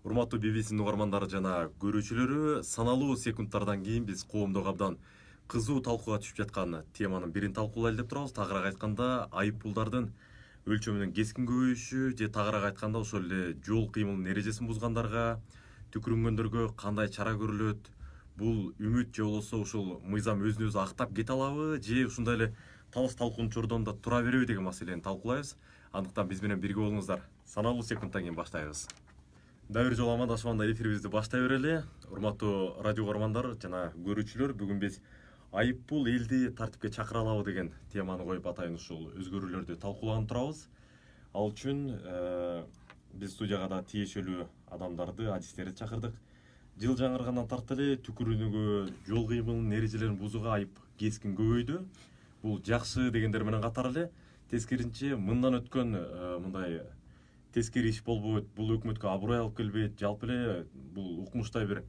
Урматтуу BBC угармандары жана көрүүчүлөрү, саналуу секундтардан кийин биз коомдук абдан кызуу талкууга түшүп жаткан теманын бирин талкуулайлы деп турабыз. Тагыраак айтканда, айып пулдардын өлчөмүнүн кескин көбөйүшү же тагыраак айтканда ошол эле жол кыймылынын эрежесин бузгандарга, түкүрүнгөндөргө кандай чара көрүлөт? Бул үмүт же болбосо ушул мыйзам өзүн өзү актап кете алабы, же ушундай эле талаш талкуунун чордонунда тура береби деген маселени талкуулайбыз. Андыктан биз менен бирге болуңуздар. Саналуу секундтан кийин баштайбыз. Да бир жолу амандашканда эфирибизди баштай берели. Урматтуу радио угармандар жана көрүүчүлөр, бүгүн биз айып пул элди тартипке чакыра алабы деген теманы коюп атайын ушул өзгөрүүлөрдү талкуулаган турабыз. Ал үчүн биз студияга да тиешелүү адамдарды, адистерди чакырдык. Жыл жаңыргандан тартып эле түкүрүүгө, жол кыймылынын эрежелерин бузууга айып кескин көбөйдү. Бул жакшы дегендер менен катар эле тескерисинче мындан өткөн мындай тескери иш болбойт, бул өкмөткө аброй алып келбейт, жалпы эле бул укмуштай бир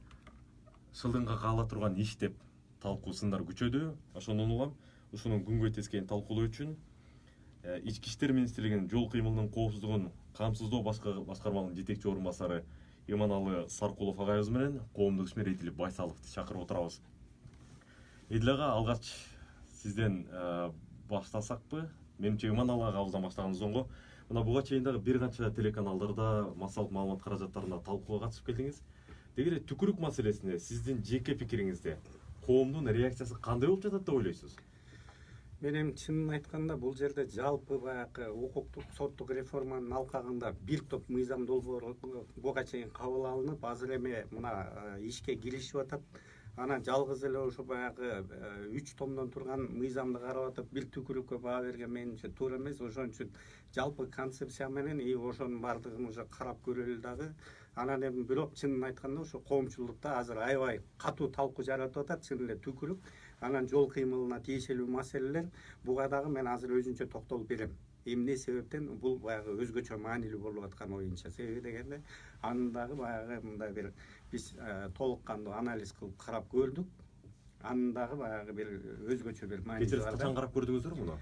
шылдыңга каала турган иш деп талкуу сындар күчөдү. Ошондон улам ушунун күнгөй тескейин талкуулоо үчүн Ички иштер министрлигинин жол кыймылынын коопсуздугун камсыздоо башкармалыгынын жетекчи орун басары Иманалы Саркулов агайыбыз менен коомдук ишмер Этилип Байсаловду чакырып отурабыз. Эдил ага, алгач сизден баштасакпы? Менимче Иманалы агабыздан баштаганыбыз оңго. Мына буга чейин дагы бир канча телеканалдарда, массалык маалымат каражаттарында талкууга катышып келдиңиз. Деги эле түкүрүк маселесине сиздин жеке пикириңизде коомдун реакциясы кандай болуп жатат деп ойлойсуз? Менин чынын айтканда бул жерде жалпы баягы укуктук соттук реформанын алкагында бир топ мыйзам долбоору буга чейин кабыл алынып, азыр эми мына ишке киришип атат. Анан жалгыз эле ошо баягы 3 томдон турган мыйзамды карап атып бир түкүрүккө баа берген менимче туура эмес. Ошон үчүн жалпы концепция менен ошонун баардыгын уже карап көрөлү дагы. Анан эми бирок чынын айтканда ошо коомчулукта азыр аябай катуу талкуу жаратып атат, чын эле түкүрүк. Анан жол кыймылына тиешелүү маселелер, буга дагы мен азыр өзүнчө токтолуп берем. Эмне себептен бул баягы өзгөчө маанилүү болуп аткан оюнча. Себеби дегенде анын дагы баягы мындай бир биз толук кандуу анализ кылып карап көрдүк. Анын дагы баягы бир өзгөчө бир маанилүү бар. Качан карап көрдүңүздөр муну?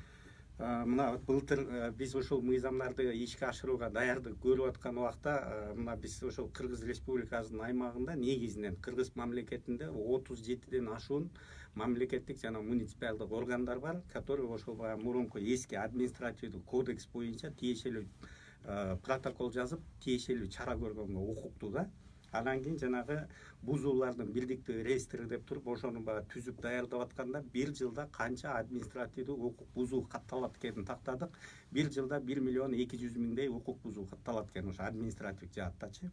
Мына былтыр биз ушул мыйзамдарды ишке ашырууга даярдык көрүп аткан убакта мына биз ошол Кыргыз Республикасынын аймагында негизинен Кыргыз мамлекетинде 37ден ашуун мамлекеттик жана муниципалдык органдар бар, которые ошол баягы мурунку эски административдик кодекс боюнча тиешелүү протокол жазып, тиешелүү чара көргөнгө укуктуу да. Анан кийин жанагы бузуулардын бирдиктүү реестри деп туруп, ошону баягы түзүп даярдап атканда бир жылда канча административдик укук бузуу катталат экенин тактадык. Бир жылда 1.200.000 укук бузуу катталат экен ошо административдик жааттачы.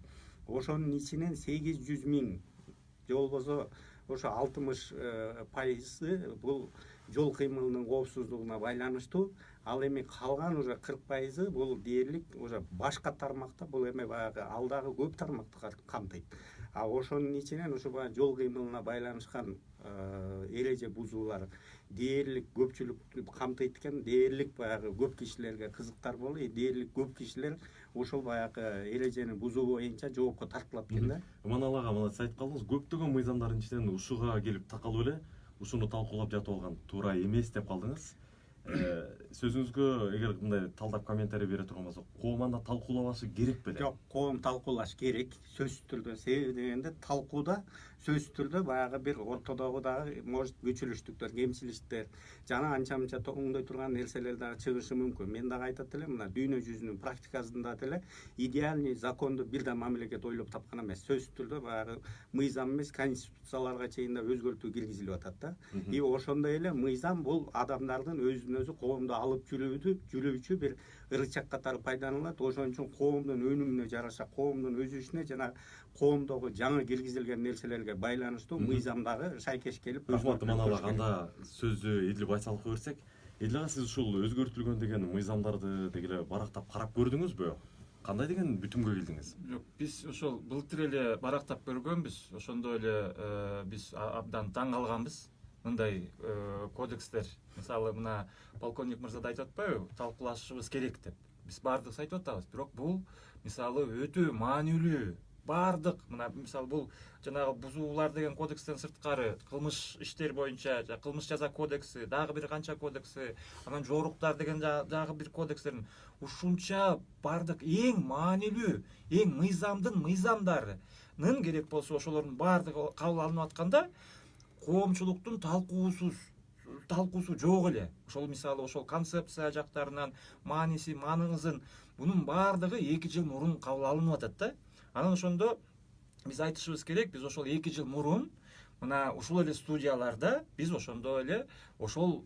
Ошонун ичинен 800.000 же болбосо ошо 60% бул жол кыймылынын коопсуздугуна байланыштуу. Ал эми калган уже 40% бул дээрлик уже башка тармакта, бул эми баягы алдагы көп тармакты камтыйт. А ошонун ичинен ошо баягы жол кыймылына байланышкан эреже бузуулар дээрлик көпчүлүктү камтыйт экен. Дээрлик баягы көп кишилерге кызыктар болуп, дээрлик көп кишилер ошол баягы эрежени бузуу боюнча жоопко тартылат экен да. Иманалы ага, мына сиз айтып калдыңыз, көптөгөн мыйзамдардын ичинен ушуга келип такалып эле ушуну талкуулап жатып алган туура эмес деп калдыңыз. Сөзүңүзгө эгер мындай талдап комментарий бере турган болсок, коом анда талкуулабашы керек беле? Жок, коом талкуулаш керек, сөзсүз түрдө. Себеби дегенде талкууда сөзсүз түрдө баягы бир ортодогу дагы может күчүлүштүктөр, кемчиликтер жана анча-мынча оңдой турган нерселер дагы чыгышы мүмкүн. Мен дагы айтат элем, мына дүйнө жүзүнүн практикасында деле идеальный законду бир да мамлекет ойлоп тапкан эмес. Сөзсүз түрдө баягы мыйзам эмес, конституцияларга чейин да өзгөртүү киргизилип атат да. И ошондой эле мыйзам бул адамдардын өзүнө өзү коомду алып жүрүүчү бир ырычак катары пайдаланылат. Ошон үчүн коомдун өнүмүнө жараша, коомдун өсүшүнө жана коомдогу жаңы киргизилген нерселерге байланыштуу мыйзам дагы шайкеш келип. Рахмат Иманалы ага, анда сөздү Эдил Байсаловго берсек. Эдил ага, сиз ушул өзгөртүлгөн деген мыйзамдарды деги эле барактап карап көрдүңүзбү? Кандай деген бүтүмгө келдиңиз? Жок, биз ошол былтыр эле барактап көргөнбүз. Ошондо эле биз абдан таң калганбыз. Мындай кодекстер, мисалы мына полковник мырза да айтып атпайбы, талкуулашыбыз керек деп. Биз баардыгыбыз айтып атабыз, бирок бул мисалы өтө маанилүү баардык мына мисалы бул жанагы бузуулар деген кодекстен сырткары кылмыш иштер боюнча кылмыш жаза кодекси, дагы бир канча кодекси, анан жоруктар деген дагы бир кодекстерин ушунча баардык эң маанилүү, эң мыйзамдын мыйзамдарынын керек болсо ошолордун баардыгы кабыл алынып атканда коомчулуктун талкуусу жок эле. Ошол мисалы ошол концепция жактарынан мааниси, маңызын бунун баардыгы 2 жыл мурун кабыл алынып атат да. Анан ошондо биз айтышыбыз керек, биз ошол 2 жыл мурун мына ушул эле студияларда биз ошондо эле ошол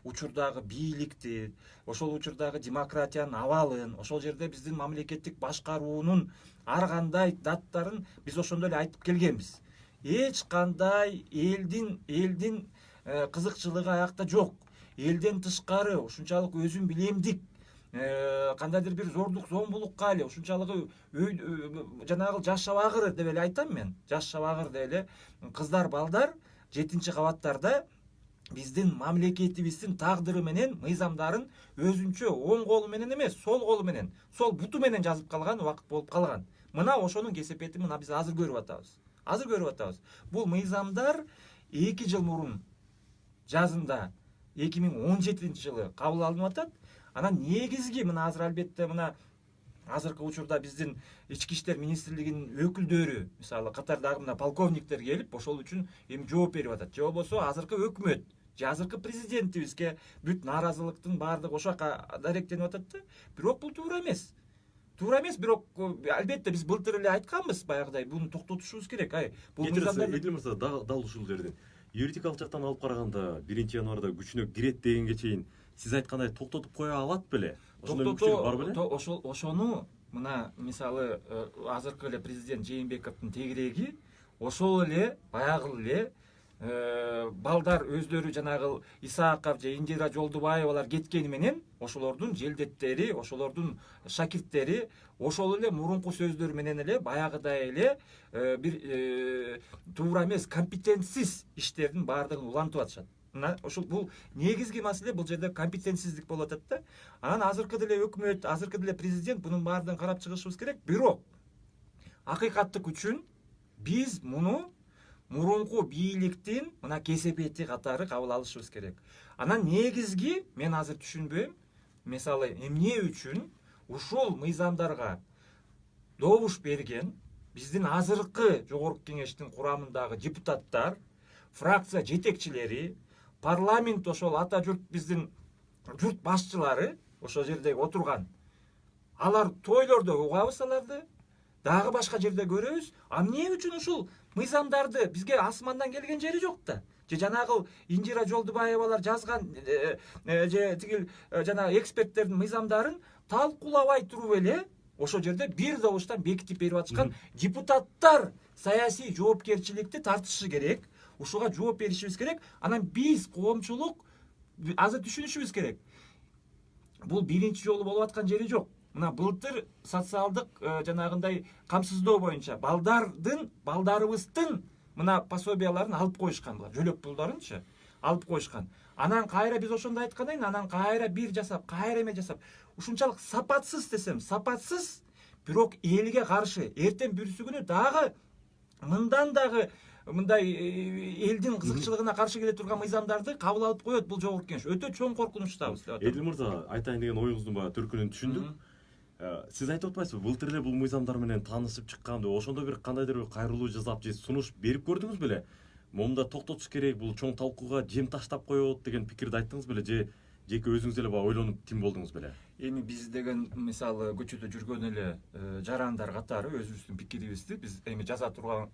учурдагы бийликти, ошол учурдагы демократиянын абалын, ошол жерде биздин мамлекеттик башкаруунун ар кандай даттарын биз ошондо эле айтып келгенбиз. Эч кандай элдин кызыкчылыгы аякта жок. Элден тышкары ушунчалык өзүн билемдик, кандайдыр бир зордук зомбулукка эле ушунчалык жанагы жаш шабагыр деп эле айтам мен. Жаш шабагыр деп эле кыздар, балдар 7-кабаттарда биздин мамлекетибиздин тагдыры менен мыйзамдарын өзүнчө оң колу менен эмес, сол колу менен, сол буту менен жазып калган убакыт болуп калган. Мына ошонун кесепетин мына биз азыр көрүп атабыз. Бул мыйзамдар 2 жыл мурун жазында 2017-жылы кабыл алынып атат. Анан негизги мына азыр албетте мына азыркы учурда биздин ички иштер министрлигинин өкүлдөрү, мисалы катардагы мына полковниктер келип ошол үчүн эми жооп берип атат. Же болбосо азыркы өкмөт, же азыркы президентибизге бүт нааразылыктын баардыгы ошол жака даректенип атат да. Бирок бул туура эмес. Бирок албетте биз былтыр эле айтканбыз баягыдай буну токтотушубуз керек. Бул мыйзамдар Эдил мырза дал ушул жерден юридикалык жактан алып караганда 1-январда күчүнө кирет дегенге чейин сиз айткандай токтотуп кое алат беле? Ошону мына мисалы азыркы эле президент Жээнбековдун тегиреги ошол эле баягы эле балдар өздөрү жанагы Исааков же Индира Жолдубаевалар кеткени менен ошолордун желдеттери, ошолордун шакирттери ошол эле мурунку сөздөр менен эле баягыдай эле бир туура эмес, компетентсиз иштердин баардыгын улантып атышат. Ошол бул негизги маселе, бул жерде компетентсиздик болуп атат да. Анан азыркы деле өкмөт, азыркы деле президент бунун баардыгын карап чыгышыбыз керек. Бирок акыйкаттык үчүн биз муну мурунку бийликтин мына кесепети катары кабыл алышыбыз керек. Анан негизги мен азыр түшүнбөйм, мисалы эмне үчүн ушул мыйзамдарга добуш берген биздин азыркы жогорку кеңештин курамындагы депутаттар, фракция жетекчилери, парламент ошол ата журт биздин журт башчылары ошол жерде отурган. Алар тойлордо угабыз аларды, дагы башка жерде көрөбүз. Эмне үчүн ушул мыйзамдарды бизге асмандан келген жери жок да? Же жанагы Индира Жолдубаевалар жазган же тигил жанагы эксперттердин мыйзамдарын талкуулабай туруп эле ошол жерде бир добуштан бекитип берип атышкан депутаттар саясий жоопкерчиликти тартышы керек. Ушуга жооп беришибиз керек. Анан биз коомчулук азыр түшүнүшүбүз керек. Бул биринчи жолу болуп аткан жери жок. Мына былтыр социалдык жанагындай камсыздоо боюнча балдарыбыздын мына пособияларын алып коюшкан, булар жөлөк пулдарынчы алып коюшкан. Анан кайра биз ошондо айткандан кийин анан кайра бир жасап, кайра эме жасап, ушунчалык сапатсыз десем, сапатсыз, бирок элге каршы эртең бүрсү күнү дагы мындан дагы мындай элдин кызыкчылыгына каршы келе турган мыйзамдарды кабыл алып коет бул жогорку кеңеш. Өтө чоң коркунучтабыз деп атам. Эдил мырза, айтайын деген оюңуздун баягы төркүнүн түшүндүм. Сиз айтып атпайсызбы, былтыр эле бул мыйзамдар менен таанышып чыкканды, ошондо бир кандайдыр кайрылуу жасап же сунуш берип көрдүңүз беле? Момунда токтотуш керек, бул чоң талкууга жем таштап коет деген пикирди айттыңыз беле же жеке өзүңүз эле баягы ойлонуп тим болдуңуз беле? Эми биз деген мисалы көчөдө жүргөн эле жарандар катары өзүбүздүн пикирибизди биз эми жаза турган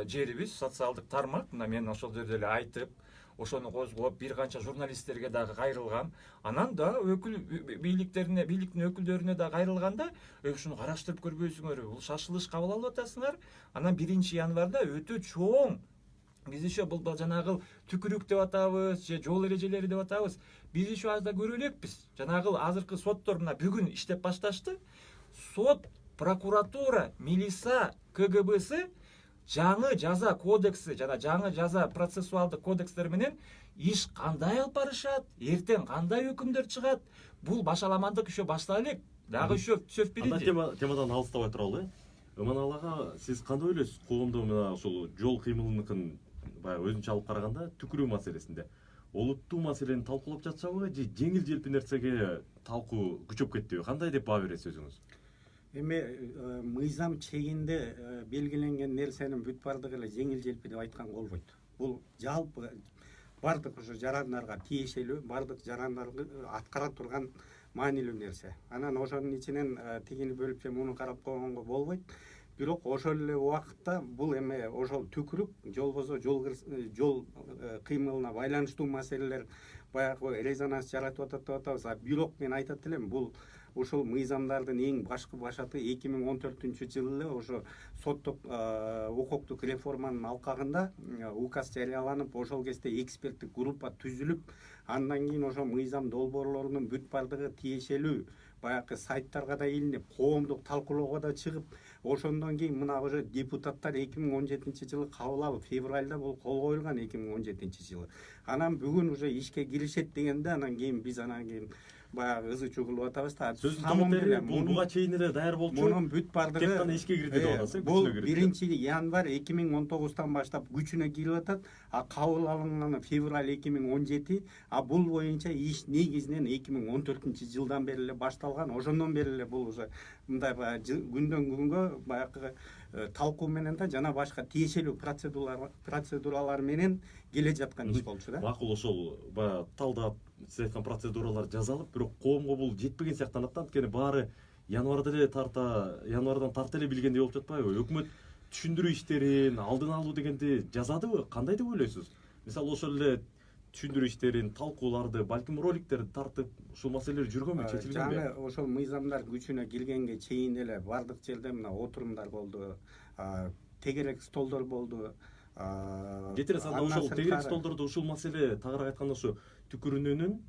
жерибиз социалдык тармак. Мына мен ошол жерде эле айтып, ошону козгоп, бир канча журналисттерге дагы кайрылгам. Анан да бийликтин өкүлдөрүнө да кайрылганда, ушуну караштырып көрбөйсүңөрбү? Бул шашылыш кабыл алып атасыңар. Анан 1-январда өтө чоң биз еще бул жанагы түкүрүк деп атабыз, же жол эрежелери деп атабыз. Биз еще азда көрө элекпиз. Жанагы азыркы соттор мына бүгүн иштеп башташты. Сот, прокуратура, милиция, КГБсы жаңы жаза кодекси жана жаңы жаза процессуалдык кодекстер менен иш кандай алып барышат, эртең кандай өкүмдөр чыгат, бул башаламандык еще баштала элек. Дагы еще сөз берейин. Анда темадан алыстабай туралы. Ыманалы ага, сиз кандай ойлойсуз коомдо мына ушул жол кыймылыныкын баягы өзүнчө алып караганда түкүрүү маселесинде олуттуу маселени талкуулап жатышабы же жеңил желпи нерсеге талкуу күчөп кеттиби, кандай деп баа бересиз өзүңүз? Эми мыйзам чегинде белгиленген нерсенин бүт бардыгы эле жеңил желпи деп айтканга болбойт. Бул жалпы бардык ушу жарандарга тиешелүү, бардык жарандарды аткара турган маанилүү нерсе. Анан ошонун ичинен тигини бөлүп же муну карап койгонго болбойт. Бирок ошол эле убакытта бул эми ошол түкүрүк же болбосо жол кыймылына байланыштуу маселелер баягы резонанс жаратып атат деп атабыз. Бирок мен айтат элем, бул ушул мыйзамдардын эң башкы башаты 2014-жылы эле ошо соттук укуктук реформанын алкагында указ жарыяланып, ошол кезде эксперттик группа түзүлүп, андан кийин ошо мыйзам долбоорлорунун бүт бардыгы тиешелүү баягы сайттарга да илинип, коомдук талкуулоого да чыгып, ошондон кийин мына уже депутаттар 2017-жылы кабыл алып, февралда бул кол коюлган 2017-жылы. Анан бүгүн уже ишке киришет дегенде, анан кийин биз анан кийин баягы ызы чуу кылып атабыз да. Сөзүн тамам эле бул буга чейин эле даяр болчу. Мунун бүт бардыгы тек гана ишке кирди деп атасыз, бул күчүнө кирди. 1-январь 2019-тан баштап күчүнө кирип атат. Кабыл алынганы февраль 2017, бул боюнча иш негизинен 2014-жылдан бери эле башталган. Ошондон бери эле бул уже мындай күндөн күнгө баягы талкуу менен да жана башка тиешелүү процедуралар менен келе жаткан иш болчу да. Макул, ошол баягы талдап сиз айткан процедуралар жасалып, бирок коомго бул жетпеген сыяктанат да. Анткени баары январдан тарта эле билгендей болуп жатпайбы? Өкмөт түшүндүрүү иштерин, алдын алуу дегенди жазадыбы? Кандай деп ойлойсуз? Мисалы ошол эле түшүндүрүү иштерин, талкууларды, балким роликтерди тартып, ушул маселелер жүргөнбү, чечилгенби? Жана ошол мыйзамдар күчүнө киргенге чейин эле бардык жерде мына отурумдар болду, тегерек столдор болду. Жетире салда ошол тегерек столдордо ушул маселе, тагыраак айтканда, ушу түкүрүүнүн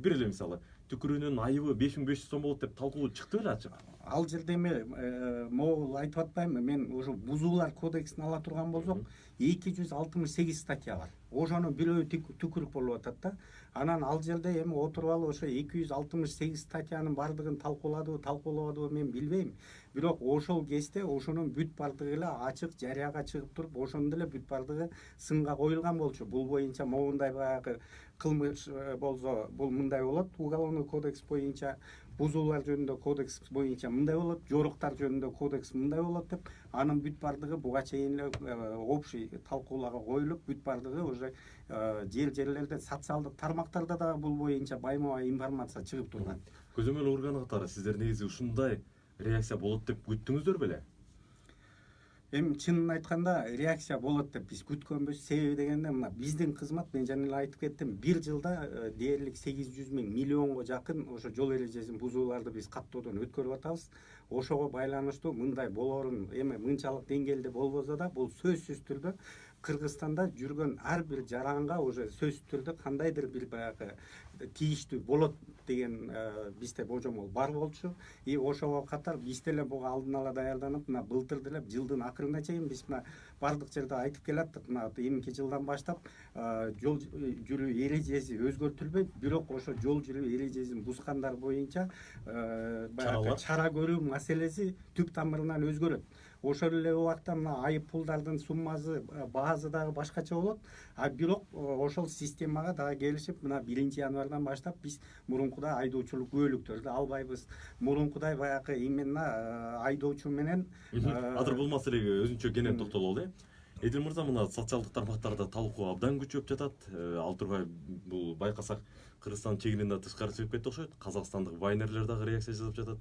бир эле мисалы түкүрүүнүн айыбы 5500 сом болот деп талкуу чыкты беле ачык? Ал жерде эми могул айтып атпаймынбы, мен ушу бузуулар кодексин ала турган болсок 268 статья бар. Ошону бирөө түкүрүк болуп атат да. Анан ал жерде эми отуруп алып ошо 268 статьянын бардыгын талкуулабадыбы мен билбейм. Бирок ошол кезде ошонун бүт бардыгы эле ачык жарыяга чыгып туруп, ошондо эле бүт бардыгы сынга коюлган болчу. Бул боюнча могундай баягы кылмыш болсо бул мындай болот, уголовный кодекс боюнча, бузуулар жөнүндө кодекс боюнча мындай болот, жоруктар жөнүндө кодекс мындай болот деп, анын бүт бардыгы буга чейин эле общий талкууларга коюлуп, бүт бардыгы уже жерлерде, социалдык тармактарда да бул боюнча байма-бай информация чыгып турган. Көзөмөл органы катары сиздер негизи ушундай реакция болот деп күттүңүздөр беле? Эми чынын айтканда реакция болот деп биз күткөнбүз. Себеби дегенде мына биздин кызмат, мен жана эле айтып кеттим, бир жылда дээрлик 800 миллионго жакын ошо жол эрежесин бузууларды биз каттоодон өткөрүп атабыз. Ошого байланыштуу мындай болоорун эми мынчалык деңгээлде болбосо да, бул сөзсүз түрдө Кыргызстанда жүргөн ар бир жаранга уже сөзсүз түрдө кандайдыр бир баягы тийиштүү болот деген бизде божомол бар болчу. И ошого катар биз деле буга алдын ала даярданып, мына былтыр деле жылдын акырына чейин биз мына бардык жерде айтып келаттык. Мына эмки жылдан баштап жол жүрүү эрежеси өзгөртүлбөйт, бирок ошо жол жүрүү эрежесин бузгандар боюнча баягы чара көрүү маселеси түп тамырынан өзгөрөт. Ошол эле убакта мына айып пулдардын суммасы, баазы дагы башкача болот. Бирок ошол системага дагы келишип, мына 1-январдан баштап биз мурункудай айдоочулук күбөлүктөрдү албайбыз. Мурункудай баягы именно айдоочу менен Азыр бул маселеге өзүнчө кенен токтололу. Эдил мырза, мына социалдык тармактарда талкуу абдан күчөп жатат. Ал турбай бул байкасак Кыргызстан чегинен да тышкары чыгып кетти окшойт. Казакстандык вайнерлер дагы реакция жасап жатат.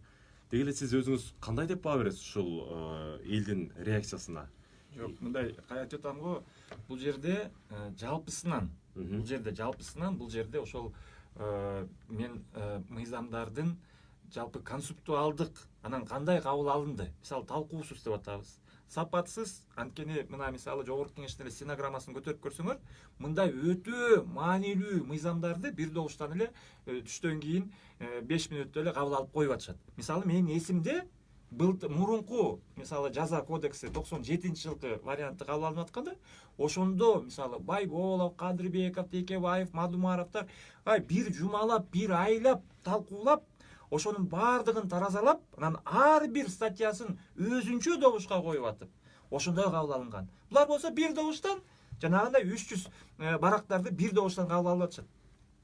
Деги эле сиз өзүңүз кандай деп баа бересиз ушул элдин реакциясына? Жок, мындай айтып атам го, бул жерде жалпысынан, бул жерде ошол мен мыйзамдардын жалпы концептуалдык анан кандай кабыл алынды, мисалы талкуусуз деп атабыз, сапатсыз. Анткени мына мисалы жогорку кеңештин эле стенограммасын көтөрүп көрсөңөр, мындай өтө маанилүү мыйзамдарды бир добуштан эле түштөн кийин 5 мүнөттө эле кабыл алып коюп атышат. Мисалы менин эсимде мурунку мисалы жаза кодекси 97-жылкы варианты кабыл алынып атканда, ошондо мисалы Байболов, Кадырбеков, Текебаев, Мадумаровдор бир жумалап, бир айлап талкуулап, ошонун баардыгын таразалап, анан ар бир статьясын өзүнчө добушка коюп атып, ошондой кабыл алынган. Булар болсо бир добуштан жанагындай 300 барактарды бир добуштан кабыл алып атышат.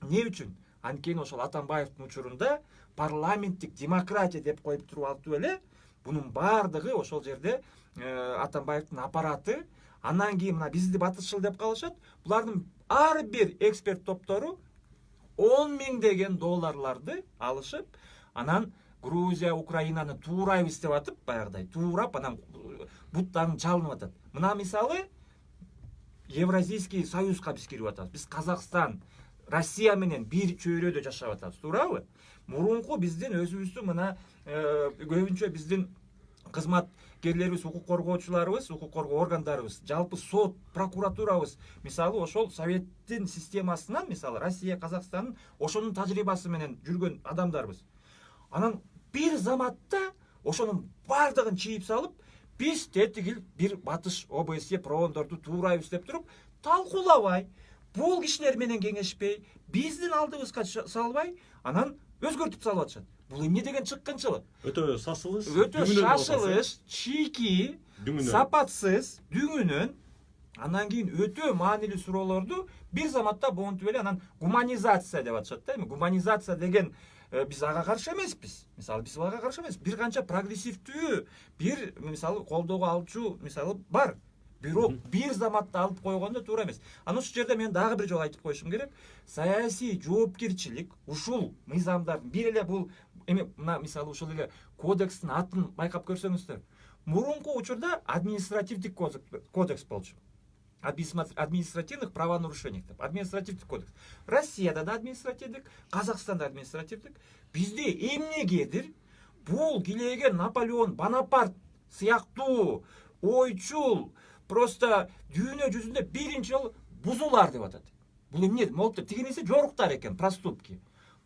Эмне үчүн? Анткени ошол Атамбаевдин учурунда парламенттик демократия деп коюп туруп атып эле, бунун баардыгы ошол жерде Атамбаевдин аппараты, андан кийин мына бизди батышчыл деп калышат. Булардын ар бир эксперт топтору 10 миңдеген долларларды алышып, анан Грузия, Украинаны туурайбыз деп атып, баягыдай туурап, анан буттарын чалынып атат. Мына мисалы Евразийский союзга биз кирип атабыз. Биз Казакстан, Россия менен бир чөйрөдө жашап атабыз, туурабы? Мурунку биздин өзүбүздүн мына көбүнчө биздин кызматкерлерибиз, укук коргоочуларыбыз, укук коргоо органдарыбыз, жалпы сот, прокуратурабыз, мисалы ошол Советтин системасынан, мисалы Россия, Казакстандын ошонун тажрыйбасы менен жүргөн адамдарбыз. Анан бир заматта ошонун баардыгын чийип салып, биз тетигил бир батыш ОБСЕ проондорду туурайбыз деп туруп, талкуулабай, бул кишилер менен кеңешпей, биздин алдыбызга салбай, анан өзгөртүп салып атышат. Бул эмне деген чыккынчылык? Өтө шашылыш, Өтө шашылыш, чийки, сапатсыз, дүңүнөн, анан кийин өтө маанилүү суроолорду бир заматта бонтуп эле анан гуманизация деп атышат да. Гуманизация деген биз ага каршы эмеспиз. Мисалы биз ага каршы эмес. Бир канча прогрессивдүү, бир мисалы колдоого алчу мисалы бар. Бирок бир заматта алып койгондо туура эмес. Анан ушул жерде мен дагы бир жолу айтып коюшум керек. Саясий жоопкерчилик ушул мыйзамдардын бир эле бул эми мына мисалы ушул эле кодекстин атын байкап көрсөңүздөр. Мурунку учурда административдик кодекс болчу. Административных правонарушений деп. Административдик кодекс. Россияда да административдик, Казакстанда административдик. Бизде эмнегедир бул килеген Наполеон Бонапарт сыяктуу ойчул просто дүйнө жүзүндө биринчи жолу бузуулар деп атат. Бул эмне? Молтур тигинесе жоруктар экен, проступки.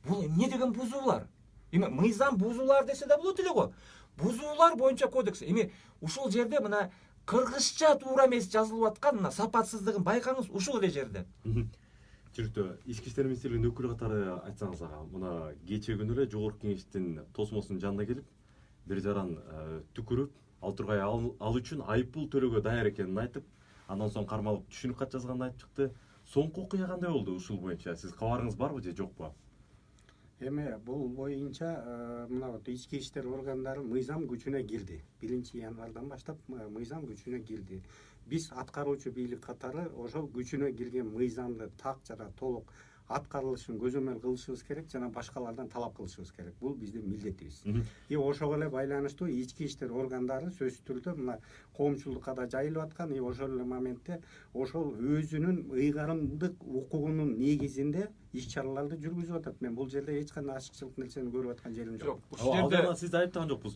Бул эмне деген бузуулар? Эми мыйзам бузуулар десе да болот эле го. Бузуулар боюнча кодекс. Эми ушул жерде мына кыргызча туура эмес жазылып аткан мына сапатсыздыгын байкаңыз ушул эле жерде. Жүрүктө ички иштер министрлигинин өкүлү катары айтсаңыз ага, мына кечээ күнү эле жогорку кеңештин тосмосунун жанына келип, бир жаран түкүрүп, ал тургай ал үчүн айыппул төлөөгө даяр экенин айтып, андан соң кармалып түшүнүк кат жазганын айтып чыкты. Соңку окуя кандай болду ушул боюнча? Сиз кабарыңыз барбы же жокпу? Эми бул боюнча мына ички иштер органдары мыйзам күчүнө кирди. 1-январдан баштап мыйзам күчүнө кирди. Биз аткаруучу бийлик катары ошол күчүнө кирген мыйзамды так жана толук аткарылышын көзөмөл кылышыбыз керек жана башкалардан талап кылышыбыз керек. Бул биздин милдетибиз. Ошого эле байланыштуу ички иштер органдары сөзсүз түрдө мына коомчулукка да жайылып аткан, ошол эле моментте ошол өзүнүн ыйгарымдык укугунун негизинде иш-чараларды жүргүзүп атат. Мен бул жерде эч кандай ашыкчылык нерсени көрүп аткан жерим жок. Ушул жерде сизди айыптаган жокпуз.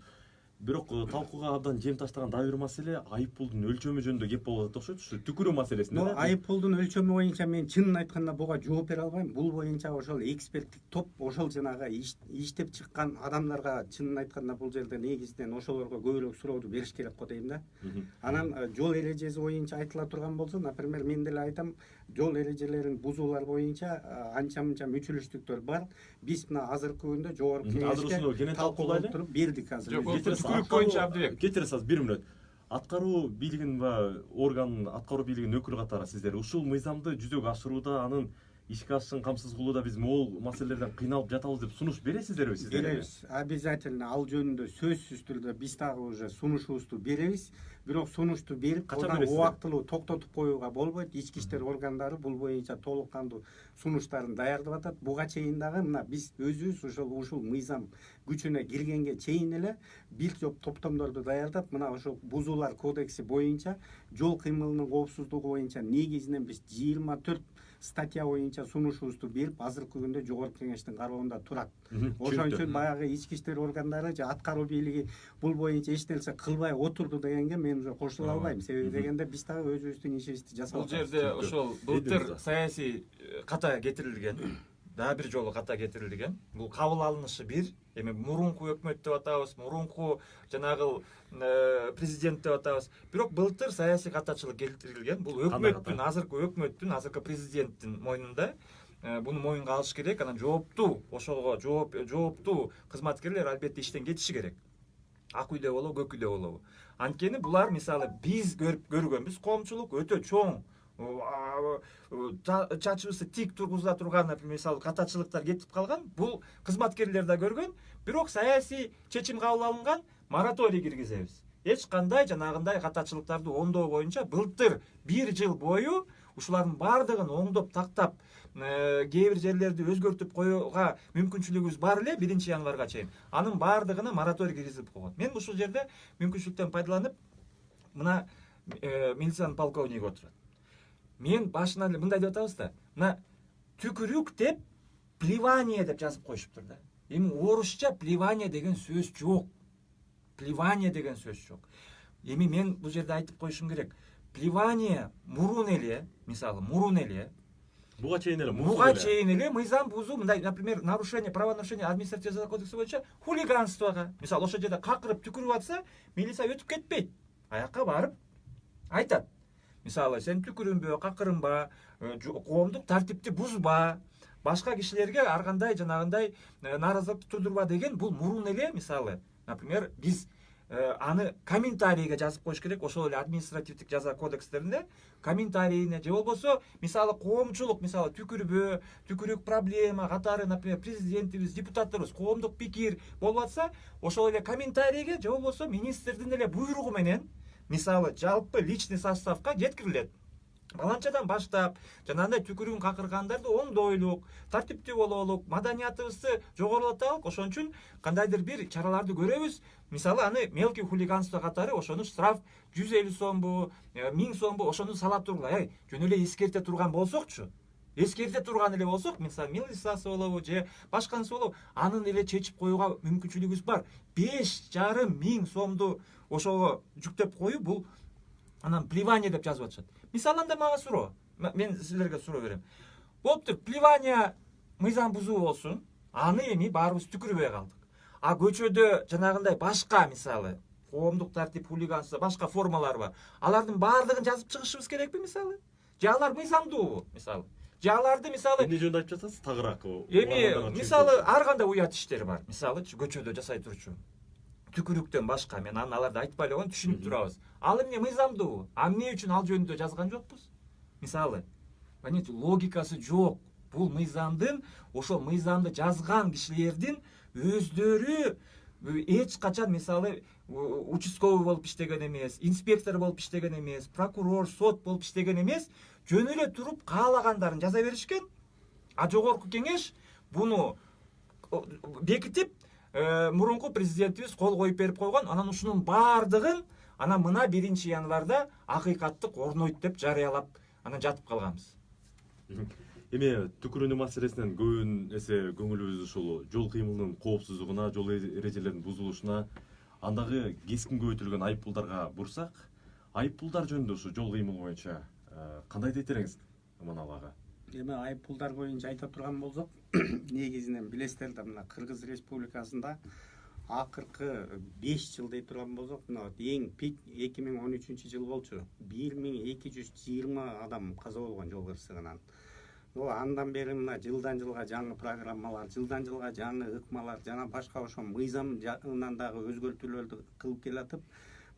Бирок талкууга абдан жем таштаган дагы бир маселе айыппулдун өлчөмү жөнүндө кеп болуп атат окшойт. Ушу түкүрүү маселесинде. Айыппулдун өлчөмү боюнча мен чынын айтканда буга жооп бере албайм. Бул боюнча ошол эксперттик топ, ошол жанагы иштеп чыккан адамдарга чынын айтканда бул жерде негизинен ошолорго көбүрөөк сурооду бериш керек го дейм да. Анан жол эрежеси боюнча айтыла турган болсо, например, мен деле айтам, жол эрежелерин бузуулар боюнча анча-мынча мүчүлүштүктөр бар. Биз мына азыркы күндө жогорку кеңешке талкуулап туруп бердик азыр. Түкүрүк боюнча Абдыбек. Кетиресиз 1 мүнөт. Аткаруу бийлигинин орган аткаруу бийлигинин өкүлү катары сиздер ушул мыйзамды жүзөгө ашырууда, анын ишке ашышын камсыз кылууда биз могул маселелерден кыйналып жатабыз деп сунуш бересиздерби сиздер? Беребиз. Обязательно ал жөнүндө сөзсүз түрдө биз дагы уже сунушубузду беребиз. Бирок сунушту берип, анан убактылуу токтотуп коюуга болбойт. Ички иштер органдары бул боюнча толук кандуу сунуштарын даярдап атат. Буга чейин дагы мына биз өзүбүз ушул мыйзам күчүнө киргенге чейин эле бир топ топтомдорду даярдап, мына ошол бузуулар кодекси боюнча жол кыймылынын коопсуздугу боюнча негизинен биз 24 статья боюнча сунушубузду берип, азыркы күндө жогорку кеңештин кароонда турат. Ошон үчүн баягы ички иштер органдары же аткаруу бийлиги бул боюнча эч нерсе кылбай отурду дегенге мен уже кошула албайм. Себеби дегенде биз дагы өзүбүздүн ишибизди жасап Бул жерде ошол былтыр саясий ката кетирилген, дагы бир жолу ката кетирилген. Бул кабыл алынышы бир. Эми мурунку өкмөт деп атабыз, мурунку жанагы президент деп атабыз. Бирок былтыр саясий катачылык келтирилген. Бул өкмөттүн, азыркы президенттин мойнунда. буну моюнга алыш керек. Анан жооптуу ошого жооптуу кызматкерлер албетте иштен кетиши керек. Ак үйдө болобу, көк үйдө болобу. Анткени булар мисалы биз көргөнбүз коомчулук өтө чоң чачыбызды тик тургуза турган, например, мисалы катачылыктар кетип калган. Бул кызматкерлер да көргөн. Бирок саясий чечим кабыл алынган, мораторий киргизебиз. Эч кандай жанагындай катачылыктарды оңдоо боюнча былтыр 1 жыл бою ушулардын баардыгын оңдоп тактап, кээ бир жерлерди өзгөртүп коюуга мүмкүнчүлүгүбүз бар эле 1 январга чейин. Анын баардыгына мораторий киргизип койгон. Мен ушул жерде мүмкүнчүлүктөн пайдаланып, мына милициянын полковниги отурат. Мен башынан эле мындай деп атабыз да, мына түкүрүк деп плевание деп жазып коюшуптур да. Эми орусча плевание деген сөз жок. Плевание деген сөз жок. Эми мен бул жерде айтып коюшум керек. Плевание мурун эле, мисалы мурун эле, буга чейин эле мыйзам бузуу, мындай, например, нарушение, правонарушение административный кодекси боюнча хулиганствого, мисалы ошол жерде какырып түкүрүп атса, милиция өтүп кетпейт. Аякка барып айтат. Мисалы, сен түкүрүнбө, какырынба, коомдук тартипти бузба, башка кишилерге ар кандай жанагындай нааразычылык тудурба деген, бул мурун эле, мисалы, например, биз аны комментарийге жазып коюш керек. Ошол эле административдик жаза кодекстеринде комментарийине же болбосо, мисалы, коомчулук, мисалы, түкүрүк проблема катары, например, президентибиз, депутаттарыбыз коомдук пикир болуп атса, ошол эле комментарийге же болбосо министрдин эле буйругу менен, мисалы, жалпы личный составка жеткирилет. Баланчадан баштап, жанагындай түкүрүгүн какыргандарды оңдойлук, тартиптүү бололук, маданиятыбызды жогорулаталык. Ошон үчүн кандайдыр бир чараларды көрөбүз. Мисалы, аны мелкий хулиганство катары ошону штраф 150 сомбу, 1000 сомбу ошону сала тургула. Жөн эле эскерте турган болсокчу, эскерте турган эле болсок, мисалы, милициясы болобу же башканысы болобу, анын эле чечип коюуга мүмкүнчүлүгүбүз бар. 5,5 миң сомду ошого жүктөп коюу, бул анан плевание деп жазып атышат. Мисалы, анда мага суроо. Мен силерге суроо берем. Болуптур, плевание мыйзам бузуу болсун. Аны эми баарыбыз түкүрбөй калдык. А көчөдө жанагындай башка, мисалы, коомдук тартип, хулиганство, башка формалар бар. Алардын баардыгын жазып чыгышыбыз керекпи, мисалы? Же алар мыйзамдуубу, мисалы? Же аларды, мисалы, эмне жөнүндө айтып жатасыз? Тагыраак. Эми, мисалы, ар кандай уят иштер бар. Мисалы, көчөдө жасай турчу. Түкүрүктөн башка, мен аларды айтпай эле койгон, түшүнүп турабыз. Ал эмне мыйзамдуубу? А эмне үчүн ал жөнүндө жазган жокпуз? Мисалы, понимаете, логикасы жок. Бул мыйзамдын, ошол мыйзамды жазган кишилердин өздөрү эч качан, мисалы, участковый болуп иштеген эмес, инспектор болуп иштеген эмес, прокурор, сот болуп иштеген эмес, жөн эле туруп каалагандарын жаза беришкен. А жогорку кеңеш буну бекитип, мурунку президентибиз кол коюп берип койгон. Анан ушунун баардыгын анан мына 1 январда акыйкаттык орнойт деп жарыялап анан жатып калганбыз. Эми түкүрүүнүн маселесинен көбүн эсе көңүлүбүз ушул жол кыймылынын коопсуздугуна, жол эрежелеринин бузулушуна, андагы кескин көбөйтүлгөн айыппулдарга бурсак, айыппулдар жөнүндө ушу жол кыймыл боюнча кандай дейтериңиз, Аманал ага? Эми айыппулдар боюнча айта турган болсок, негизинен билесиздер да, мына Кыргыз Республикасында акыркы 5 жыл дей турган болсок, мына эң пик 2013 жыл болчу. 1220 адам каза болгон жол кырсыгынан. Андан бери мына жылдан жылга жаңы программалар, жылдан жылга жаңы ыкмалар, жана башка ошо мыйзам жагынан дагы өзгөртүүлөрдү кылып келатып,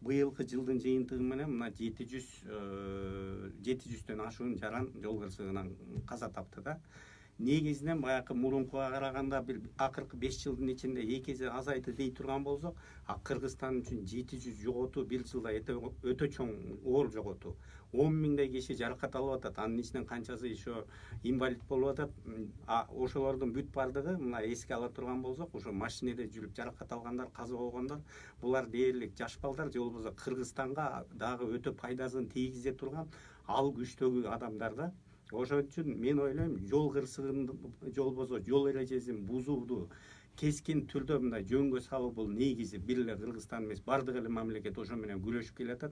быйылкы жылдын жыйынтыгы менен мына 700дөн ашуун жаран жол кырсыгынан каза тапты да. Негизинен баягы мурункуга караганда бир акыркы 5 жылдын ичинде 2 эсе азайды дей турган болсок, Кыргызстан үчүн 700 жоготуу бир жылда өтө чоң оор жоготуу. 10 миңдей киши жаракат алып атат, анын ичинен канчасы еще инвалид болуп атат. Ошолордун бүт бардыгы мына эске ала турган болсок, ошо машинеде жүрүп жаракат алгандар, каза болгондор, булар дээрлик жаш балдар же болбосо Кыргызстанга дагы өтө пайдасын тийгизе турган ал күчтөгү адамдар да. Ошон үчүн мен ойлойм, жол кырсыгын же болбосо жол эрежесин бузууду кескин түрдө мындай жөнгө салуу бул негизи бир эле Кыргызстан эмес, бардык эле мамлекет ошо менен күрөшүп келатат.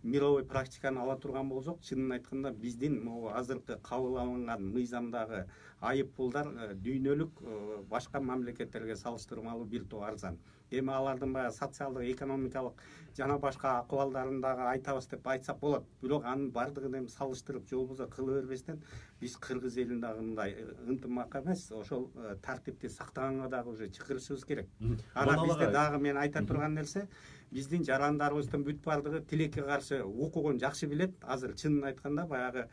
мировой практиканы ала турган болсок, чынын айтканда биздин могу азыркы кабыл алынган мыйзамдагы айып пулдар дүйнөлүк башка мамлекеттерге салыштырмалуу бир топ арзан. Эми алардын баягы социалдык, экономикалык жана башка акыбалдарын дагы айтабыз деп айтсак болот. Бирок анын бардыгын эми салыштырып же болбосо кыла бербестен биз кыргыз элин дагы мындай ынтымакка эмес, ошол тартипти сактаганга дагы уже чакырышыбыз керек. Анан бизде дагы мен айта турган нерсе, биздин жарандарыбыздын бүт бардыгы тилекке каршы укугун жакшы билет. Азыр чынын айтканда баягы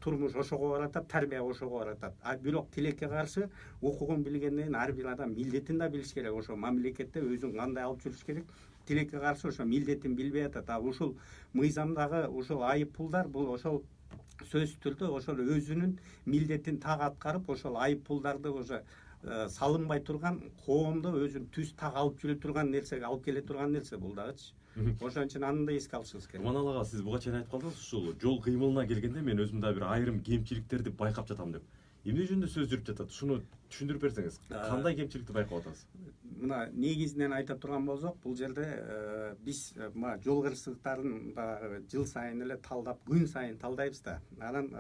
турмуш ошого баратат, тарбия ошого баратат. А бирок тилекке каршы укугун билгенден ар бир адам милдетин да билиш керек. Ошо мамлекетте өзүн кандай алып жүрүш керек. Тилекке каршы ошо милдетин билбей атат. А ушул мыйзамдагы ушул айып пулдар бул ошол сөзсүз түрдө ошол өзүнүн милдетин так аткарып, ошол айып пулдарды уже салынбай турган, коомдо өзүн түз так алып жүрө турган нерсеге алып келе турган нерсе бул дагычы. Ошон үчүн аны да эске алышыбыз керек. Манал ага, сиз буга чейин айтып калдыңыз, ушул жол кыймылына келгенде мен өзүм да бир айрым кемчиликтерди байкап жатам деп. Эмне жөнүндө сөз жүрүп жатат? Ушуну түшүндүрүп берсеңиз. Кандай кемчиликти байкап атасыз? Мына негизинен айта турган болсок, бул жерде биз жол кырсыктарын жыл сайын эле талдап, күн сайын талдайбыз да. Анан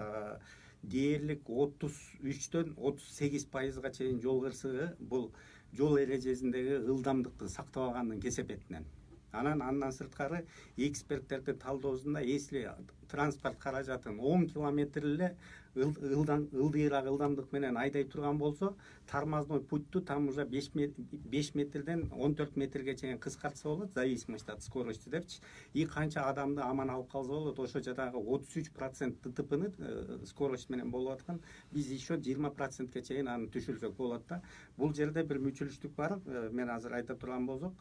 дээрлик 33дөн 38%га чейин жол кырсыгы бул жол эрежесиндеги ылдамдыкты сактабагандын кесепетинен. Андан сырткары эксперттердин талдоосунда если транспорт каражатын 10 километр эле ылдыйраак ылдамдык менен айдай турган болсо, тормозной путьту там уже 5 метрден 14 метрге чейин кыскартса болот, в зависимости от скорости депчи. И канча адамды аман алып калса болот, ошо жадагы 33% ТТПны скорость менен болуп аткан, биз еще 20%ке чейин аны түшүрсөк болот да. Бул жерде бир мүчүлүштүк бар, мен азыр айта турган болсок,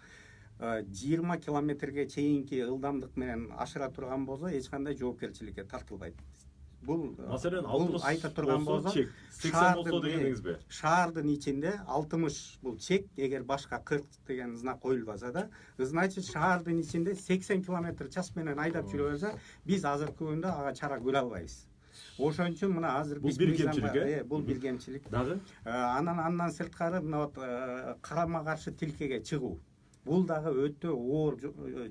20 километрге чейинки ылдамдык менен ашыра турган болсо эч кандай жоопкерчиликке тартылбайт. Бул маселен бул айта турган болсо, 80 болсо дегениңизби? Шаардын ичинде 60 бул чек, эгер башка 40 деген знак коюлбаса да, значит шаардын ичинде 80 км/ч менен айдап жүрө берсе, биз азыркы күндө ага чара көрө албайбыз. Ошон үчүн мына азыр бул бир кемчилик, бул бир кемчилик. Дагы Андан сырткары мына карама каршы тилкеге чыгуу. Бул дагы өтө оор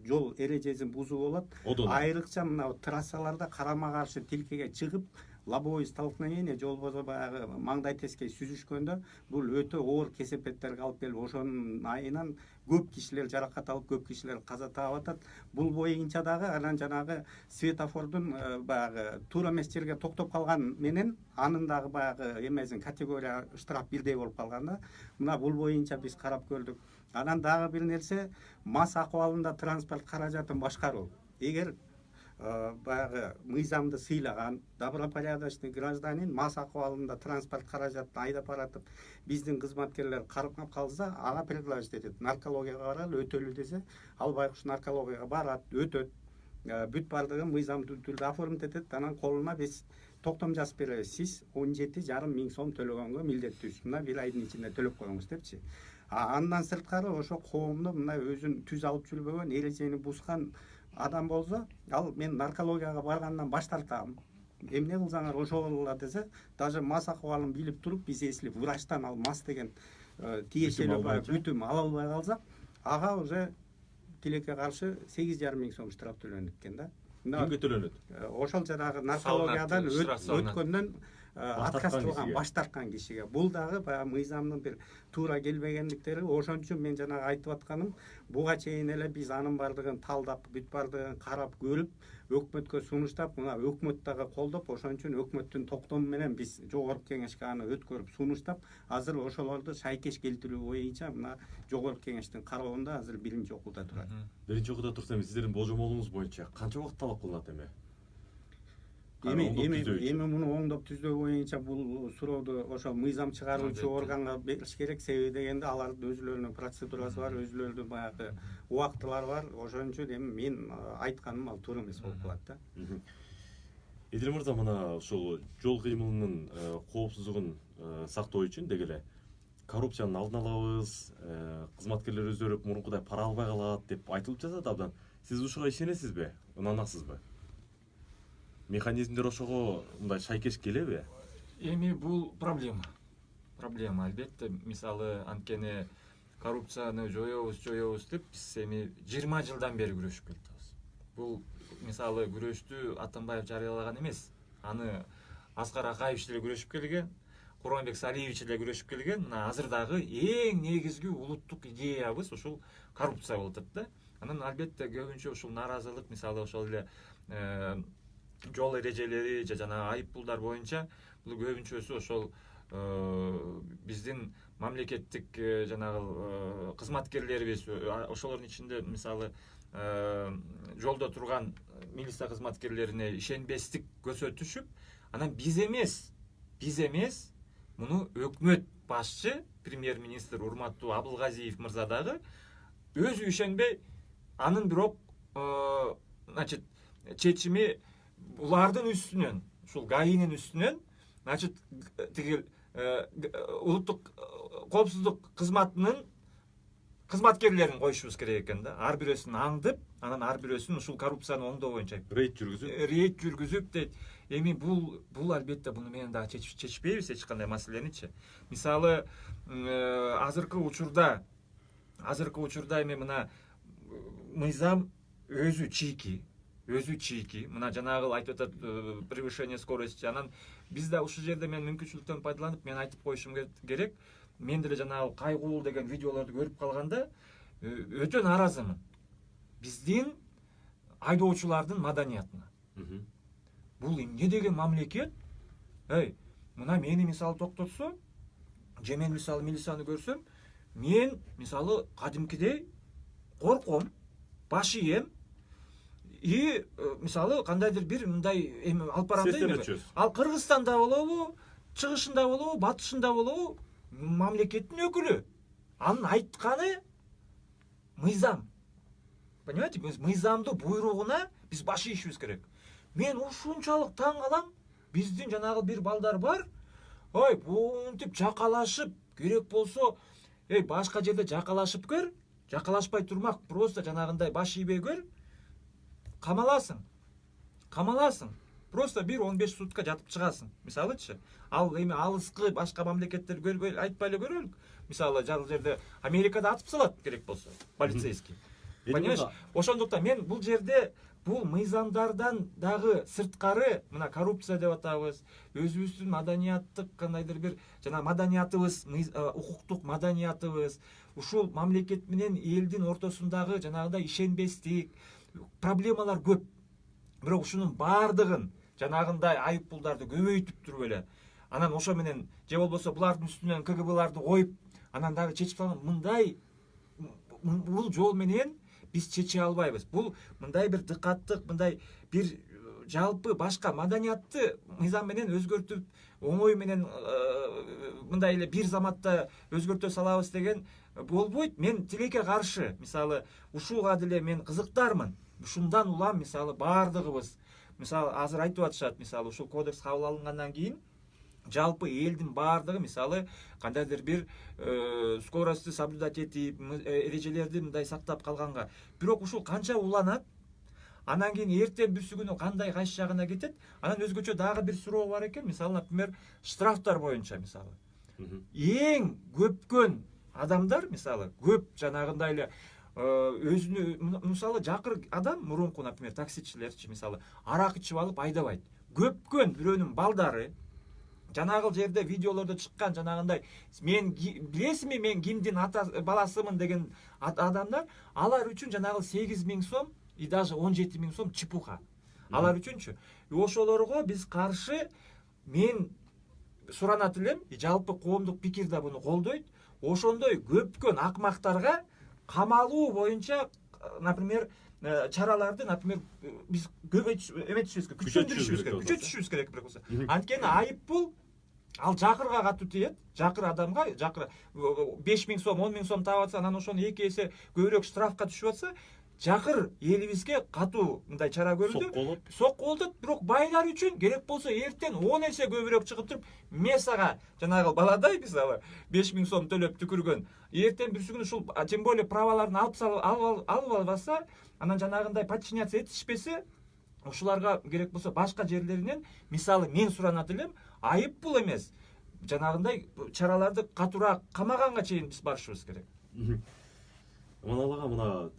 жол эрежесин бузуу болот. Айрыкча мына трассаларда карама каршы тилкеге чыгып, лобовое столкновение же болбосо баягы маңдай тескей сүзүшкөндө бул өтө оор кесепеттерге алып келип, ошонун айынан көп кишилер жаракат алып, көп кишилер каза таап атат. Бул боюнча дагы анан жанагы светофордун баягы туура эмес жерге токтоп калган менен анын дагы баягы эмесин категория штраф бирдей болуп калган да. Мына бул боюнча биз карап көрдүк. Анан дагы бир нерсе, мас акыбалында транспорт каражатын башкаруу. Эгер баягы мыйзамды сыйлаган, добропорядочный гражданин мас акыбалында транспорт каражатын айдап баратып, биздин кызматкерлер кармап калса, ага предложить этет. Наркологияга баралы, өтөлү десе, ал байкуш наркологияга барат, өтөт. Бүт бардыгын мыйзамдуу түрдө оформить этет, анан колуна биз токтом жазып беребиз. Сиз 17,5 миң сом төлөгөнгө милдеттүүсүз. Мына бир айдын ичинде төлөп коюңуз депчи. Андан сырткары ошо коомдо мына өзүн түз алып жүрбөгөн, эрежени бузган адам болсо, ал мен наркологияга баргандан баш тартам. Эмне кылсаңар ошого десе, даже мас акыбалын билип туруп, биз если врачтан ал мас деген тиешелүү бүтүм ала албай калсак, ага уже тилекке каршы 8,5 миң сом штраф төлөнөт экен да. Кимге төлөнөт? Ошол жанагы наркологиядан өткөндөн отказ кылган, баш тарткан кишиге. Бул дагы баягы мыйзамдын бир туура келбегендиктери. Ошон үчүн мен жанагы айтып атканым, буга чейин эле биз анын бардыгын талдап, бүт бардыгын карап көрүп, өкмөткө сунуштап, мына өкмөт дагы колдоп, ошон үчүн өкмөттүн токтому менен биз жогорку кеңешке аны өткөрүп сунуштап, азыр ошолорду шайкеш келтирүү боюнча мына жогорку кеңештин кароосунда азыр биринчи окууда турат. Биринчи окууда турса, сиздердин болжомолуңуз боюнча канча убакыт талап кылынат эми? Эми муну оңдоп түзөө боюнча бул сурооду ошол мыйзам чыгаруучу органга бериш керек. Себеби дегенде алардын өзүлөрүнүн процедурасы бар, өзүлөрүнүн баягы убактылары бар. Ошон үчүн эми мен айтканым ал туура эмес болуп калат да. Эдил мырза, мына ушул жол кыймылынын коопсуздугун сактоо үчүн деги эле коррупциянын алдын алабыз, кызматкерлер өздөрү мурункудай пара албай калат деп айтылып жатат абдан. Сиз ушуга ишенесизби? Ынанасызбы? Механизмдер ошого мындай шайкеш келеби? Эми бул проблема албетте. Мисалы, анткени коррупцияны жоёбуз деп биз эми 20 жылдан бери күрөшүп келатабыз. бул мисалы күрөштү Атамбаев жарыялаган эмес. Аны Аскар Акаевич деле күрөшүп келген, Курманбек Салиевич деле күрөшүп келген. Мына азырдагы эң негизги улуттук идеябыз ушул коррупция болуп атат да. Анан албетте көбүнчө ушул нааразылык мисалы ошол эле жол эрежелери же жана айып пулдар боюнча бул көбүнчөсү ошол биздин мамлекеттик жанагы кызматкерлерибиз, ошолордун ичинде мисалы жолдо турган милиция кызматкерлерине ишенбестик көрсөтүшүп, анан биз эмес, муну өкмөт башчы, премьер-министр урматтуу Абылгазиев мырза дагы өзү ишенбей, анын бирок значит чечими булардын үстүнөн, ушул ГАИнин үстүнөн, значит тиги улуттук коопсуздук кызматынын кызматкерлерин коюшубуз керек экен да. Ар бирөөсүн аңдып, анан ар бирөөсүн ушул коррупцияны оңдоо боюнча рейд жүргүзүп дейт. Эми бул албетте буну менен дагы чечпейбиз эч кандай маселеничи. Мисалы азыркы учурда эми мына мыйзам өзү чийки. Мына жанагы айтып атат превышение скорости. Анан биз да ушул жерде мен мүмкүнчүлүктөн пайдаланып мен айтып коюшум керек. Мен деле жанагы кайгуулуу деген видеолорду көрүп калганда өтө нааразымын. Биздин айдоочулардын маданиятына. Бул эмне деген мамлекет? Мына мени мисалы токтотсо, же мен мисалы милицияны көрсөм, мен мисалы кадимкидей корком, баш ийем. И мисалы кандайдыр бир мындай эми алып барамда. Ал Кыргызстанда болобу, чыгышында болобу, батышында болобу, мамлекеттин өкүлү. Анын айтканы мыйзам. Понимаете, биз мыйзамдын буйругуна биз баш ийишибиз керек. Мен ушунчалык таң калам. Биздин жанагы бир балдар бар. Монтип жакалашып, керек болсо, башка жерде жакалашып көр, жакалашпай турмак, просто жанагындай баш ийбей көр. Камаласың. Просто 1-15 сутка жатып чыгасың. Мисалычы, ал эми алыскы башка мамлекеттер көрбөй, айтпай эле көрөлүк. Мисалы, жал жерде Америкада атып салат керек болсо, полицейский. Понимаешь? Ошондуктан мен бул жерде бул мыйзамдардан дагы сырткары, мына коррупция деп атабыз, өзүбүздүн маданияттык кандайдыр бир жана маданиятыбыз, укуктук маданиятыбыз, ушул мамлекет менен элдин ортосундагы жанагындай ишенбестик, проблемалар көп. Бирок ушунун баардыгын жанагындай айып пулдарды көбөйтүп туруп эле, анан ошо менен же болбосо булардын үстүнөн КГБларды коюп, анан дагы чечип салган мындай бул жол менен биз чече албайбыз. Бул мындай бир дыкаттык, мындай бир жалпы башка маданиятты мыйзам менен өзгөртүп, оңой менен мындай эле бир заматта өзгөртө салабыз деген болбойт. Мен тилекке каршы. Мисалы, ушуга деле мен кызыктармын. Ушундан улам мисалы баардыгыбыз, мисалы азыр айтып атышат, мисалы ушул кодекс кабыл алынгандан кийин жалпы элдин баардыгы мисалы кандайдыр бир скоростьты соблюдать этип, эрежелерди мындай сактап калганга. Бирок ушул канча уланат, анан кийин эртең бүрсүгүнү кандай кайсы жагына кетет. Анан өзгөчө дагы бир суроо бар экен, мисалы, например, штрафтар боюнча мисалы. Эң көпкөн адамдар мисалы көп жанагындай эле өзүнү мисалы жакыр адам мурунку, например, таксичилерчи мисалы арак ичип алып айдабайт. Көпкөн бирөөнүн балдары жанагы жерде видеолордо чыккан жанагындай мен билесизби мен кимдин баласымын деген адамдар, алар үчүн жанагы 8.000 сом и даже 17.000 сом чепуха. Алар үчүнчү. Ошолорго биз каршы мен суранат элем, жалпы коомдук пикир да буну колдойт. Ошондой көпкөн акмактарга камалуу боюнча, например, чараларды, например, биз эметишибиз керек, күчөтүшүбүз керек болсо. Анткени айып бул ал жакырга катуу тиет, жакыр адамга, жакыр 5.000 сом, 10.000 сом таап атса, анан ошону 2 эсе көбүрөөк штрафка түшүп атса, жакыр элибизге катуу мындай чара көрүлдү. Сокколдот, бирок байлар үчүн керек болсо эртең 10 эсе көбүрөөк чыгып туруп, месага жанагы баладай мисалы 5.000 сом төлөп түкүргөн, эртең бүрсүгүн ушул тем более праваларын алып албаса, анан жанагындай подчиняться этишпесе, ушуларга керек болсо башка жерлеринен мисалы мен суранат элем, айып бул эмес. Жанагындай чараларды катуураак камаганга чейин биз барышыбыз керек. Мына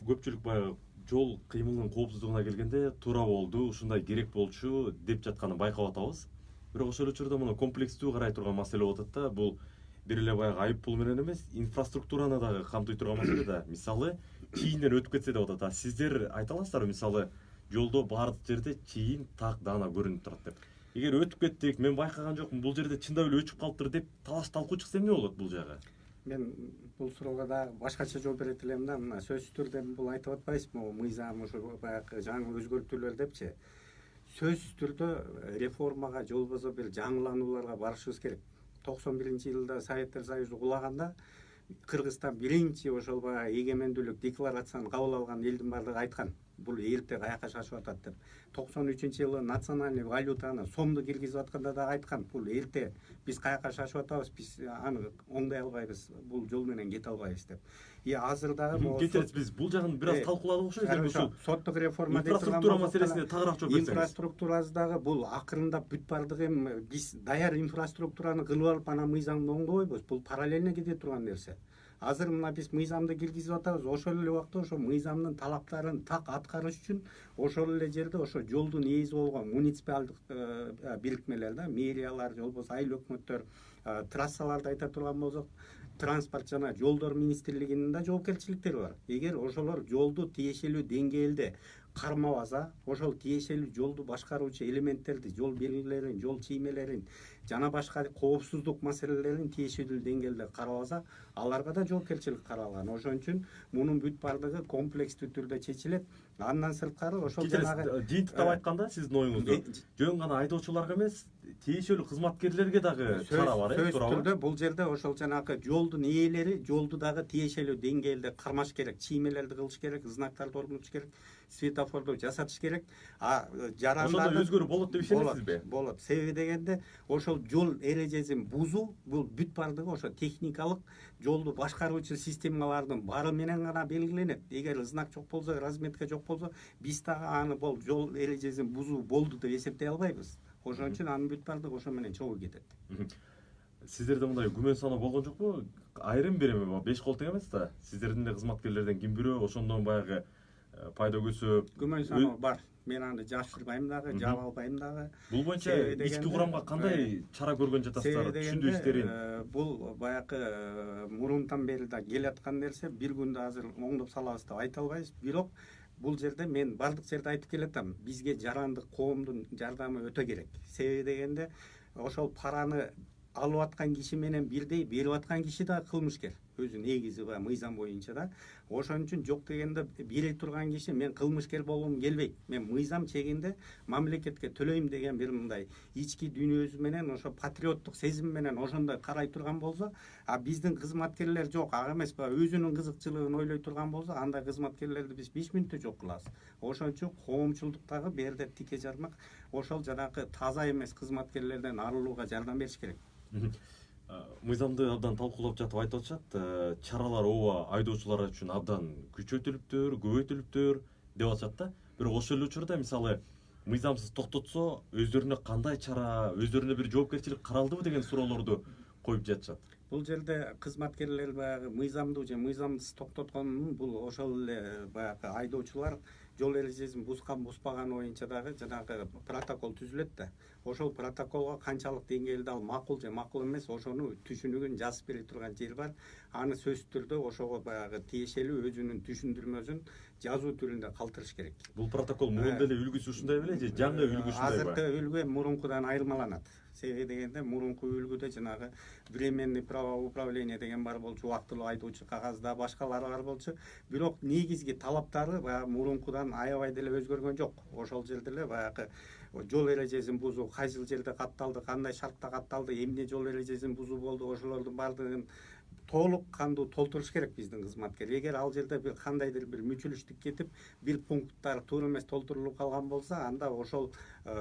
көпчүлүк баягы жол кыймылынын коопсуздугуна келгенде туура болду, ушундай керек болчу деп жатканын байкап атабыз. Бирок ошол учурда муну комплекстүү карай турган маселе болуп атат да, бул бир эле баягы айыппул менен эмес, инфраструктураны дагы камтый турган маселе да. Мисалы, чийинден өтүп кетсе деп атат. Сиздер айта аласыздарбы, мисалы, жолдо баардык жерде чийин так даана көрүнүп турат деп. Эгер өтүп кеттик, мен байкаган жокмун, бул жерде чындап эле өчүп калыптыр деп талаш талкуу чыкса эмне болот бул жагы? Мен бул суроого да башкача жооп берет элем да. Мына сөзсүз түрдө бул айтып атпайсызбы, мыйзам ушу баягы жаңы өзгөртүүлөр депчи. Сөзсүз түрдө реформага же болбосо бир жаңыланууларга барышыбыз керек. 91-жылда Советтер Союзу кулаганда Кыргызстан биринчи ошол баягы эгемендүүлүк декларацияны кабыл алган элдин баардыгы айткан, бул элте каяка шашып атат деп. 93-жылы национальный валютаны сомду киргизип атканда да айткан, бул элте биз каяка шашып атабыз, биз аны оңдой албайбыз, бул жол менен кете албайбыз деп. Азыр дагы кетебиз, биз бул жагын бир аз талкууладык окшойт. Ошо соттук реформа деп турган инфраструктура маселесине тагыраак жооп берсеңиз. Инфраструктурасы дагы бул акырындап бүт бардыгы эми биз даяр инфраструктураны кылып алып анан мыйзамды оңдобойбуз. Бул параллельно кете турган нерсе. Азыр мына биз мыйзамды киргизип атабыз, ошол эле убакта ошо мыйзамдын талаптарын так аткарыш үчүн ошол эле жерде ошо жолдун ээси болгон муниципалдык бирикмелер да, мэриялар же болбосо айыл өкмөттөр, трассаларды айта турган болсок, транспорт жана жолдор министрлигинин да жоопкерчиликтери бар. Эгер ошолор жолду тиешелүү деңгээлде кармабаса, ошол тиешелүү жолду башкаруучу элементтерди, жол белгилерин, жол чиймелерин жана башка коопсуздук маселелерин тиешелүү деңгээлде карабаса, аларга да жоопкерчилик каралган. Ошон үчүн мунун бүт бардыгы комплекстүү түрдө чечилет. Андан сырткары ошол жанагы жыйынтыктап айтканда сиздин оюңузду жөн гана айдоочуларга эмес, тиешелүү кызматкерлерге дагы чара бар, туурабы? Түрдө бул жерде ошол жанагы жолдун ээлери жолду дагы тиешелүү деңгээлде кармаш керек, чиймелерди кылыш керек, знактарды орнотуш керек, светофорду жасатыш керек. Ошондо өзгөрүү болот деп ишенесизби? Болот. Себеби дегенде ошол жол эрежесин бузуу бул бүт бардыгы ошо техникалык жолду башкаруучу системалардын бары менен гана белгиленет. Эгер знак жок болсо, разметка жок болсо, биз дагы аны бул жол эрежесин бузуу болду деп эсептей албайбыз. Ошон үчүн анын бүт бардыгы ошо менен чогуу кетет. Сиздерде мындай күмөн саноо болгон жокпу? Айрым бир эми беш кол тең эмес да. Сиздердин эле кызматкерлерден ким бирөө ошондон баягы пайда көзсөп күмөн саноо бар. Мен аны жашырбайм дагы, жаба албайм дагы. Бул боюнча ички курамга кандай чара көргөн жатасыздар, түшүндү иштерин? Бул баягы мурунтан бери да келаткан нерсе, бир күндө азыр оңдоп салабыз деп айта албайбыз. Бирок бул жерде мен бардык жерде айтып келатам, бизге жарандык коомдун жардамы өтө керек. Себеби дегенде ошол параны алып аткан киши менен бирдей берип аткан киши да кылмышкер. Өзү негизи мыйзам боюнча да. Ошон үчүн жок дегенде бере турган киши мен кылмышкер болгум келбейт. Мен мыйзам чегинде мамлекетке төлөйм деген бир мындай ички дүйнөсү менен ошо патриоттук сезим менен ошондой карай турган болсо, а биздин кызматкерлер жок, ага эмес, өзүнүн кызыкчылыгын ойлой турган болсо, андай кызматкерлерди биз 5 мүнөттө жок кылабыз. Ошон үчүн коомчулдуктагы бул жерде тике жармак ошол жанагы таза эмес кызматкерлерден арылууга жардам бериш керек. Мыйзамды абдан талкуулап жатып айтып атышат, чаралар ооба айдоочулар үчүн абдан күчөтүлүптүр, көбөйтүлүптүр деп атышат да. Бирок ошол эле учурда мисалы мыйзамсыз токтотсо, өздөрүнө кандай чара, өздөрүнө бир жоопкерчилик каралдыбы деген суроолорду коюп жатышат. Бул жерде кызматкерлер баягы мыйзамдуу же мыйзамсыз токтотконун бул ошол эле баягы айдоочулар жол эрежесин бузган бузбаганы боюнча дагы жанагы протокол түзүлөт да. Ошол протоколго канчалык деңгээлде ал макул же макул эмес, ошону түшүнүгүн жазып бере турган жер бар. Аны сөзсүз түрдө ошого баягы тиешелүү өзүнүн түшүндүрмөсүн жазуу түрүндө калтырыш керек. Бул протокол мурунда эле үлгүсү ушундай беле же жаңы үлгү ушундайбы? Азыркы үлгү мурункудан айырмаланат. Себеби дегенде мурунку үлгүдө жанагы временный право управления деген бар болчу, убактылуу айдоочу кагазда башкалары бар болчу. Бирок негизги талаптары баягы мурункудан аябай деле өзгөргөн жок. Ошол жерде эле баягы жол эрежесин бузуу кайсыл жерде катталды, кандай шартта катталды, эмне жол эрежесин бузуу болду, ошолордун баардыгын толук кандуу толтуруш керек биздин кызматкер. Эгер ал жерде бир кандайдыр бир мүчүлүштүк кетип, бир пункттар туура эмес толтурулуп калган болсо, анда ошол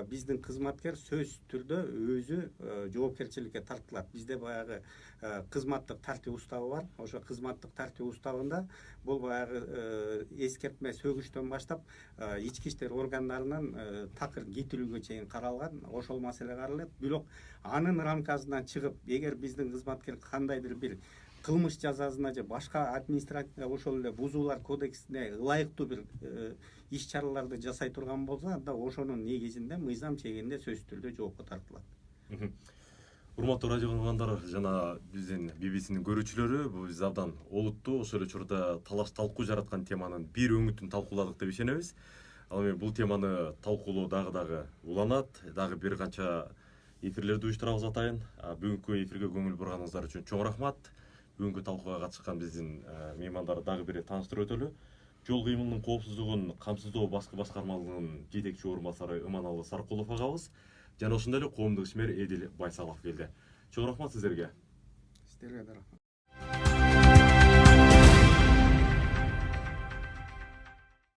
биздин кызматкер сөзсүз түрдө өзү жоопкерчиликке тартылат. Бизде баягы кызматтык тартип уставы бар. Ошо кызматтык тартип уставында бул баягы эскертме сөгүштөн баштап ички иштер органдарынан такыр кетирүүгө чейин каралган. Ошол маселе каралат. Бирок анын рамкасынан чыгып, эгер биздин кызматкер кандайдыр бир кылмыш жазасына же башка административный ошол эле бузуулар кодексине ылайыктуу бир иш чараларды жасай турган болсо, анда ошонун негизинде мыйзам чегинде сөзсүз түрдө жоопко тартылат. Урматтуу радио угунгандар жана биздин BBC-нин көрүүчүлөрү, бул биз абдан олуттуу, ошол эле учурда талаш талкуу жараткан теманын бир өңүтүн талкууладык деп ишенебиз. Ал эми бул теманы талкуулоо дагы уланат, дагы бир канча эфирлерди уюштурабыз атайын. Бүгүнкү эфирге көңүл бурганыңыздар үчүн чоң рахмат. Бүгүнкү талкууга катышкан биздин меймандарды дагы бир тааныштырып өтөлү. Жол кыймылынын коопсуздугун камсыздоо башкы башкармалыгынын жетекчи орун басары Иманалы Саркулов агабыз жана ошондой эле коомдук ишмер Эдил Байсалов келди. Чоң рахмат сиздерге. Сиздерге да рахмат.